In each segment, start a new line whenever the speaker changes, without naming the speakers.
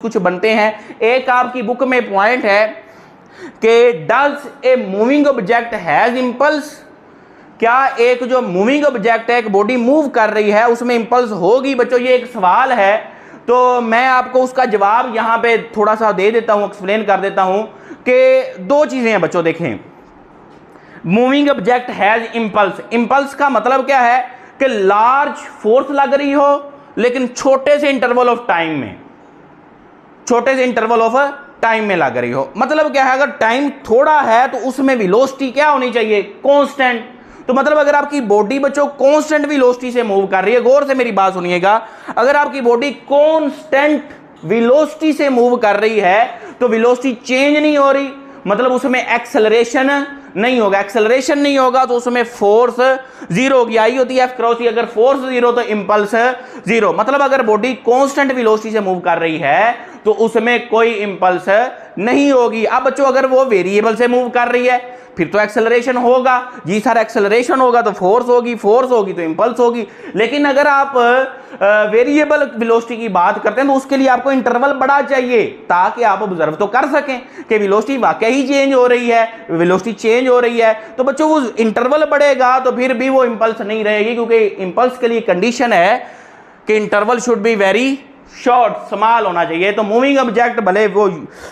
कुछ बनते हैं। एक आपकी बुक में पॉइंट है कि does a moving object has impulse, क्या एक जो मूविंग ऑब्जेक्ट है, एक बॉडी मूव कर रही है, उसमें इंपल्स होगी? बच्चों ये एक सवाल है, तो मैं आपको उसका जवाब यहां पे थोड़ा सा दे देता हूं, एक्सप्लेन कर देता हूं कि दो चीजें हैं बच्चों। देखें, moving object has impulse, impulse का मतलब क्या है कि लार्ज फोर्स लग रही हो लेकिन छोटे से इंटरवल ऑफ टाइम में, छोटे से इंटरवल ऑफ टाइम में लग रही हो। मतलब क्या है, अगर टाइम थोड़ा है तो उसमें वेलोसिटी क्या होनी चाहिए? कांस्टेंट। तो मतलब अगर आपकी बॉडी बच्चों कांस्टेंट वेलोसिटी से मूव कर रही है, गौर से मेरी बात सुनिएगा, अगर आपकी बॉडी कांस्टेंट वेलोसिटी से मूव कर रही है तो वेलोसिटी चेंज नहीं हो रही, मतलब उसमें एक्सेलरेशन नहीं होगा। एक्सेलरेशन नहीं होगा तो उसमें फोर्स जीरो होगी, आई होती है एफ क्रॉस ई। अगर फोर्स जीरो तो इंपल्स जीरो। मतलब अगर बॉडी कांस्टेंट वेलोसिटी से मूव कर रही है तो उसमें कोई इंपल्स नहीं होगी। अब बच्चों अगर वो वेरिएबल से मूव कर रही है फिर तो एक्सेलरेशन होगा जी सर, एक्सेलरेशन होगा तो फोर्स होगी, फोर्स होगी तो इंपल्स होगी। लेकिन अगर आप वेरिएबल वेलोसिटी की बात करते हैं तो उसके लिए आपको इंटरवल बड़ा चाहिए ताकि आप ऑब्जर्व तो कर सकें कि वेलोसिटी वाकई ही चेंज हो रही है, वेलोसिटी चेंज हो रही है। तो बच्चों वो इंटरवल बढ़ेगा तो फिर भी वो इंपल्स नहीं रहेगी, क्योंकि इंपल्स के लिए कंडीशन है कि interval should be very short, small होना चाहिए। तो मूविंग ऑब्जेक्ट भले वो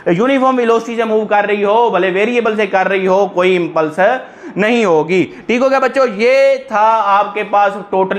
यूनिफॉर्म वेलोसिटी से मूव कर रही हो, भले वेरिएबल से कर रही हो, कोई इंपल्स नहीं होगी। ठीक हो गया बच्चों, ये था आपके पास टोटली